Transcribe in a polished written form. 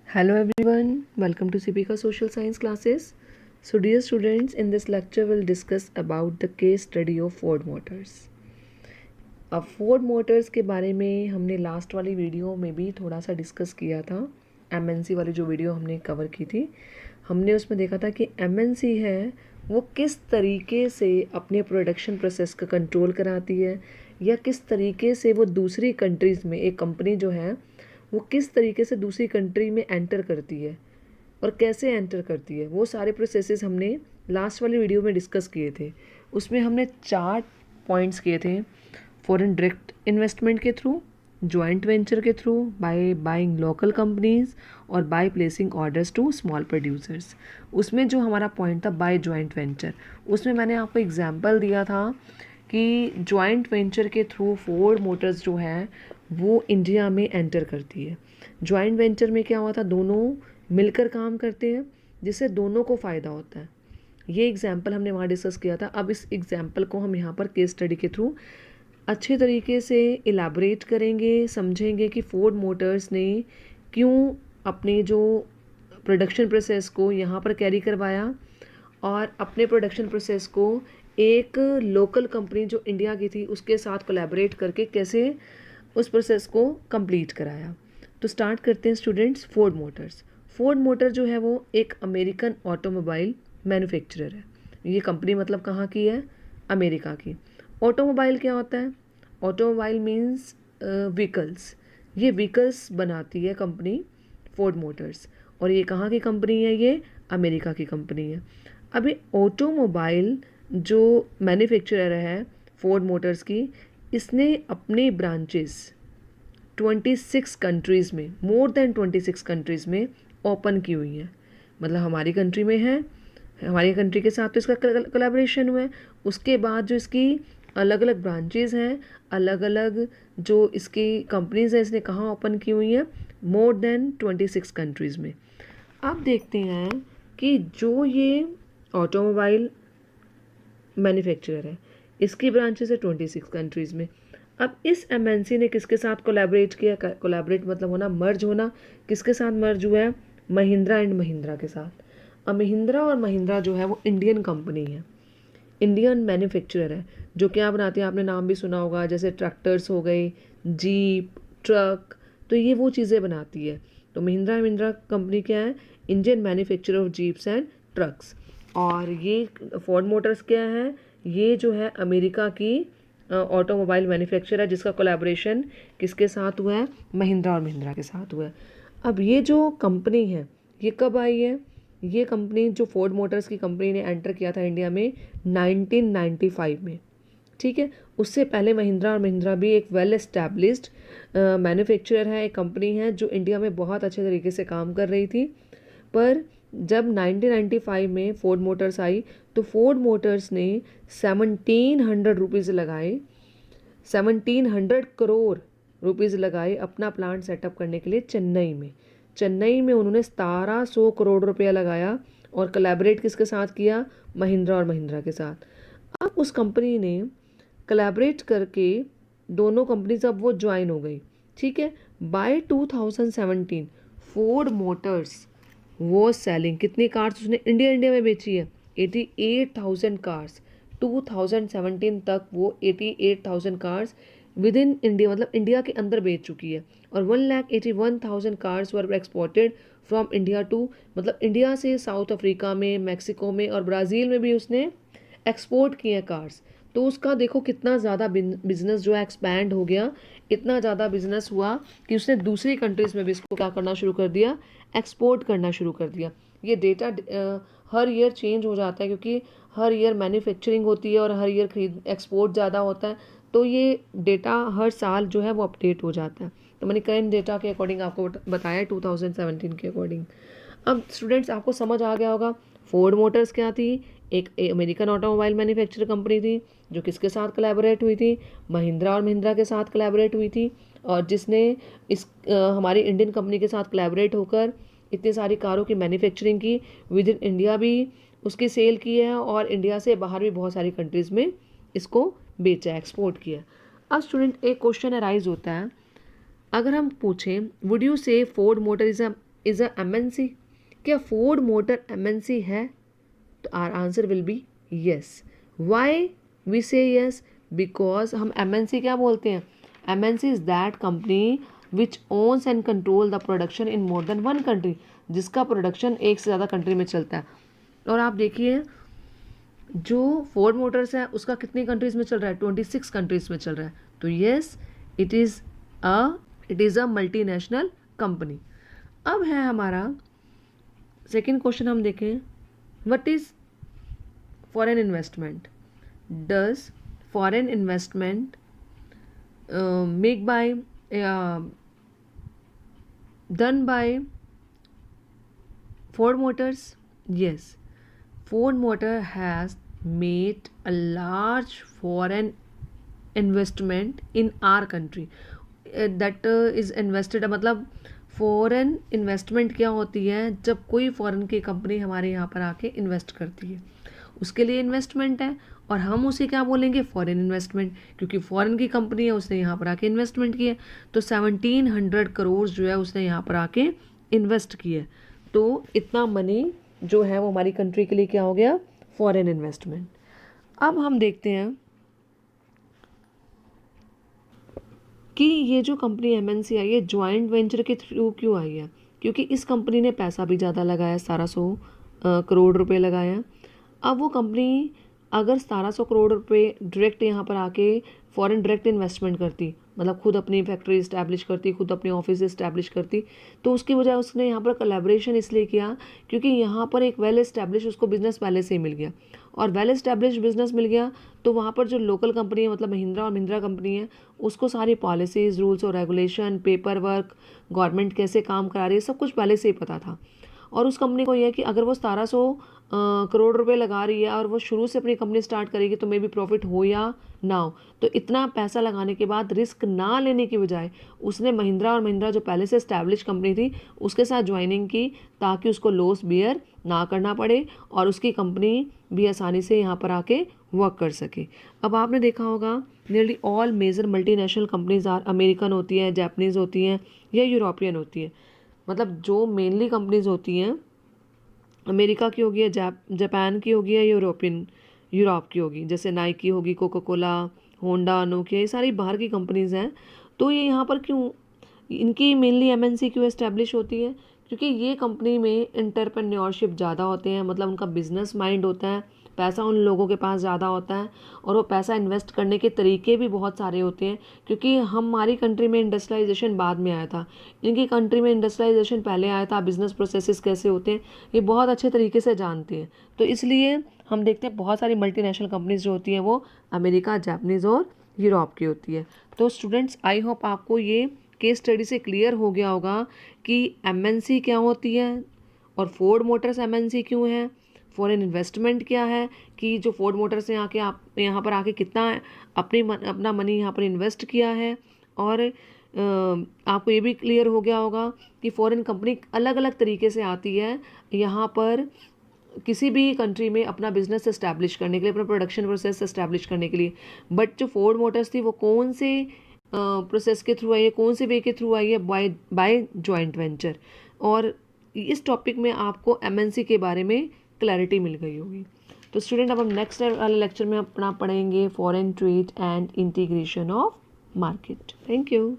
Hello everyone, welcome to CPK Social Science classes. So dear students, in this lecture we'll discuss about the case study of Ford Motors. अब Ford Motors के बारे में हमने last वाली video में भी थोड़ा सा डिस्कस किया था। एमएनसी वाली जो वीडियो हमने कवर की थी, हमने उसमें देखा था कि एमएनसी है वो किस तरीके से अपने प्रोडक्शन प्रोसेस का कंट्रोल कराती है, या किस तरीके से वो दूसरी कंट्रीज़ में एक कंपनी जो है वो किस तरीके से दूसरी कंट्री में एंटर करती है और कैसे एंटर करती है। वो सारे प्रोसेसेस हमने लास्ट वाली वीडियो में डिस्कस किए थे। उसमें हमने 4 पॉइंट्स किए थे। फॉरेन डायरेक्ट इन्वेस्टमेंट के थ्रू, जॉइंट वेंचर के through, by buying local companies और by placing orders to small producers. उसमें जो हमारा पॉइंट था बाय जॉइंट वेंचर, उसमें मैंने आपको एग्जांपल दिया था कि जॉइंट वेंचर के थ्रू फोर्ड मोटर्स जो है वो इंडिया में एंटर करती है। जॉइंट वेंचर में क्या हुआ था, दोनों मिलकर काम करते हैं जिससे दोनों को फ़ायदा होता है। ये एग्जाम्पल हमने वहाँ डिस्कस किया था। अब इस एग्जाम्पल को हम यहाँ पर केस स्टडी के थ्रू अच्छे तरीके से इलाबरेट करेंगे, समझेंगे कि फोर्ड मोटर्स ने क्यों अपने जो प्रोडक्शन प्रोसेस को यहाँ पर कैरी करवाया और अपने प्रोडक्शन प्रोसेस को एक लोकल कंपनी जो इंडिया की थी उसके साथ कोलैबोरेट करके कैसे उस प्रोसेस को कंप्लीट कराया। तो स्टार्ट करते हैं students. Ford Motors, Ford motor जो है वो एक अमेरिकन ऑटोमोबाइल मैन्युफैक्चरर है। ये कंपनी मतलब कहाँ की है, अमेरिका की। ऑटोमोबाइल क्या होता है, ऑटोमोबाइल मीन्स व्हीकल्स। ये व्हीकल्स बनाती है कंपनी फोर्ड मोटर्स, और ये कहाँ की कंपनी है, ये अमेरिका की कंपनी है। अभी ऑटोमोबाइल जो मैन्युफैक्चरर है फोर्ड मोटर्स की, इसने अपने ब्रांचेस 26 कंट्रीज़ में, मोर देन 26 कंट्रीज़ में ओपन की हुई हैं। मतलब हमारी कंट्री में है, हमारी कंट्री के साथ तो इसका कोलैबोरेशन हुआ है। उसके बाद जो इसकी अलग अलग ब्रांचेज़ हैं, अलग अलग जो इसकी कंपनीज़ हैं, इसने कहाँ ओपन की हुई हैं, मोर देन 26 कंट्रीज़ में। अब देखते हैं कि जो ये ऑटोमोबाइल मैन्युफैक्चरर है, इसकी ब्रांचेस है 26 कंट्रीज़ में। अब इस एमएनसी ने किसके साथ कोलैबोरेट किया, कोलैबोरेट मतलब होना, मर्ज होना। किसके साथ मर्ज हुआ है, महिंद्रा एंड महिंद्रा के साथ। अब महिंद्रा और महिंद्रा जो है वो इंडियन कंपनी है, इंडियन मैन्युफैक्चरर है। जो क्या बनाते हैं, आपने नाम भी सुना होगा, जैसे ट्रैक्टर्स हो गए, जीप, ट्रक, तो ये वो चीज़ें बनाती है। तो महिंद्रा महिंद्रा कंपनी क्या है, Indian manufacturer of jeeps and trucks. और ये फोर्ड मोटर्स क्या है, ये जो है अमेरिका की ऑटोमोबाइल मैन्युफैक्चरर है, जिसका कोलैबोरेशन किसके साथ हुआ है, महिंद्रा और महिंद्रा के साथ हुआ है। अब ये जो कंपनी है ये कब आई है, ये कंपनी जो फोर्ड मोटर्स की कंपनी ने एंटर किया था इंडिया में 1995 में, ठीक है। उससे पहले महिंद्रा और महिंद्रा भी एक वेल एस्टैब्लिश्ड मैन्युफैक्चरर है, एक कंपनी है जो इंडिया में बहुत अच्छे तरीके से काम कर रही थी। पर जब 1995 में फोर्ड मोटर्स आई तो फोर्ड मोटर्स ने 1700 रुपीज़ लगाए, 1700 करोड़ रुपीज़ लगाए अपना प्लांट सेटअप करने के लिए चेन्नई में। चेन्नई में उन्होंने 1700 करोड़ रुपया लगाया और कोलैबोरेट किसके साथ किया, महिंद्रा और महिंद्रा के साथ। अब उस कंपनी ने कोलैबोरेट करके दोनों कंपनीज अब वो ज्वाइन हो गई, ठीक है। बाय 2017 फोर्ड मोटर्स वो सेलिंग कितनी कार्स उसने इंडिया में बेची है, 88,000 कार्स। 2017 तक वो 88,000 कार्स विद इन इंडिया, मतलब इंडिया के अंदर बेच चुकी है। और 1,81,000 cars were exported from India to, मतलब इंडिया से साउथ अफ्रीका में, मैक्सिको में और ब्राज़ील में भी उसने एक्सपोर्ट किए हैं कार्स। तो उसका देखो कितना ज़्यादा बिजनेस जो है एक्सपैंड हो गया, इतना ज़्यादा बिजनेस हुआ कि उसने दूसरी कंट्रीज़ में भी इसको क्या करना शुरू कर दिया, एक्सपोर्ट करना शुरू कर दिया। ये डेटा हर ईयर चेंज हो जाता है, क्योंकि हर ईयर मैन्युफैक्चरिंग होती है और हर ईयर खरीद एक्सपोर्ट ज़्यादा होता है, तो ये डेटा हर साल जो है वो अपडेट हो जाता है। तो मैंने करंट डेटा के अकॉर्डिंग आपको बताया 2017 के अकॉर्डिंग। अब स्टूडेंट्स आपको समझ आ गया होगा फोर्ड मोटर्स क्या थी, एक अमेरिकन ऑटोमोबाइल मैन्युफैक्चर कंपनी थी जो किसके साथ कोलैबोरेट हुई थी, महिंद्रा और महिंद्रा के साथ कोलैबोरेट हुई थी, और जिसने इस हमारी इंडियन कंपनी के साथ कोलैबोरेट होकर इतनी सारी कारों की मैन्युफैक्चरिंग की, विद इन इंडिया भी उसकी सेल की है और इंडिया से बाहर भी बहुत सारी कंट्रीज़ में इसको बेचा, एक्सपोर्ट किया। अब स्टूडेंट एक क्वेश्चन अराइज होता है, अगर हम पूछें वुड यू से Ford Motor is a is a MNC? क्या फोर्ड मोटर MNC है? तो our answer will be yes. Why we से यस? बिकॉज हम MNC क्या बोलते हैं? MNC is that company which owns and control the production in more than one country, जिसका production एक से ज़्यादा कंट्री में चलता है. और आप देखिए जो फोर्ड मोटर्स है उसका कितनी कंट्रीज में चल रहा है? 26 कंट्रीज में चल रहा है. तो yes, it is a multinational company. अब है हमारा सेकेंड क्वेश्चन, हम देखें what is foreign investment. Does foreign investment make by done by Ford Motors? Yes, Ford Motor has made a large foreign investment in our country. That is invested, मतलब foreign investment क्या होती है? जब कोई foreign की company हमारे यहाँ पर आके इन्वेस्ट करती है, उसके लिए इन्वेस्टमेंट है, और हम उसे क्या बोलेंगे? फॉरेन इन्वेस्टमेंट, क्योंकि फॉरेन की कंपनी है, उसने यहाँ पर आके इन्वेस्टमेंट की है. तो 1700 करोड़ जो है उसने यहाँ पर आके इन्वेस्ट किया. तो इतना मनी जो है वो हमारी कंट्री के लिए क्या हो गया? Foreign investment. अब हम देखते हैं कि ये जो कंपनी MNC आई है ज्वाइंट वेंचर के थ्रू क्यों आई है? क्योंकि इस कंपनी ने पैसा भी ज़्यादा लगाया, 1700 करोड़ रुपए लगाया. अब वो कंपनी अगर 1700 करोड़ रुपए डायरेक्ट यहाँ पर आके फॉरेन डायरेक्ट इन्वेस्टमेंट करती, मतलब खुद अपनी फैक्ट्री इस्टेब्लिश करती, खुद अपने ऑफिस इस्टेब्लिश करती, तो उसकी बजाय उसने यहाँ पर कोलैबोरेशन इसलिए किया क्योंकि यहाँ पर एक वेल इस्टेब्लिश उसको बिजनेस पहले से ही मिल गया, और वेल इस्टेब्लिश बिजनेस मिल गया तो वहाँ पर जो लोकल कंपनी है, मतलब महिंद्रा और महिंद्रा कंपनी है, उसको सारी पॉलिसीज़, रूल्स और रेगुलेशन, पेपर वर्क, गवर्नमेंट कैसे काम करा रही है, सब कुछ पहले से ही पता था. और उस कंपनी को यह है कि अगर वो 1700 करोड़ रुपए लगा रही है और वो शुरू से अपनी कंपनी स्टार्ट करेगी तो मे बी प्रॉफिट हो या ना हो, तो इतना पैसा लगाने के बाद रिस्क ना लेने की बजाय उसने महिंद्रा और महिंद्रा जो पहले से इस्टेब्लिश कंपनी थी उसके साथ ज्वाइनिंग की, ताकि उसको लॉस बियर ना करना पड़े और उसकी कंपनी भी आसानी से यहाँ पर आके वर्क कर सके. अब आपने देखा होगा nearly all major multinational companies are American होती हैं, जापानीज़ होती हैं या यूरोपियन होती हैं. मतलब जो मेनली कंपनीज होती हैं अमेरिका की होगी या जापान की होगी या यूरोप की होगी, जैसे नाइकी होगी, कोका कोला, होंडा, नोकिया, ये सारी बाहर की कंपनीज़ हैं. तो ये यहाँ पर क्यों इनकी मेनली MNC क्यों एस्टेब्लिश होती है? क्योंकि ये कंपनी में एंटरप्रेन्योरशिप ज़्यादा होते हैं, मतलब उनका बिजनेस माइंड होता है, पैसा उन लोगों के पास ज़्यादा होता है, और वो पैसा इन्वेस्ट करने के तरीके भी बहुत सारे होते हैं. क्योंकि हमारी कंट्री में इंडस्ट्रियलाइजेशन बाद में आया था, इनकी कंट्री में इंडस्ट्रियलाइजेशन पहले आया था. बिजनेस प्रोसेसेस कैसे होते हैं ये बहुत अच्छे तरीके से जानते हैं. तो इसलिए हम देखते हैं बहुत सारी मल्टीनेशनल कंपनीज जो होती हैं वो अमेरिका, जापानीज़ और यूरोप की होती है. तो स्टूडेंट्स, आई होप आपको ये केस स्टडी से क्लियर हो गया होगा कि MNC क्या होती है और फोर्ड मोटर्स MNC क्यों है, फॉरेन इन्वेस्टमेंट क्या है, कि जो फोर्ड मोटर्स ने आके आप यहाँ पर आके कितना अपना मनी यहाँ पर इन्वेस्ट किया है. और आपको ये भी क्लियर हो गया होगा कि फॉरेन कंपनी अलग अलग तरीके से आती है यहाँ पर किसी भी कंट्री में अपना बिजनेस एस्टैब्लिश करने के लिए, अपना प्रोडक्शन प्रोसेस एस्टैब्लिश करने के लिए. बट जो फोर्ड मोटर्स थी वो कौन से प्रोसेस के थ्रू आई है, कौन से वे के थ्रू आई है? By joint venture. और इस टॉपिक में आपको MNC के बारे में क्लैरिटी मिल गई होगी. तो स्टूडेंट, अब हम नेक्स्ट वाले लेक्चर में अपना पढ़ेंगे foreign trade and integration of market. Thank you.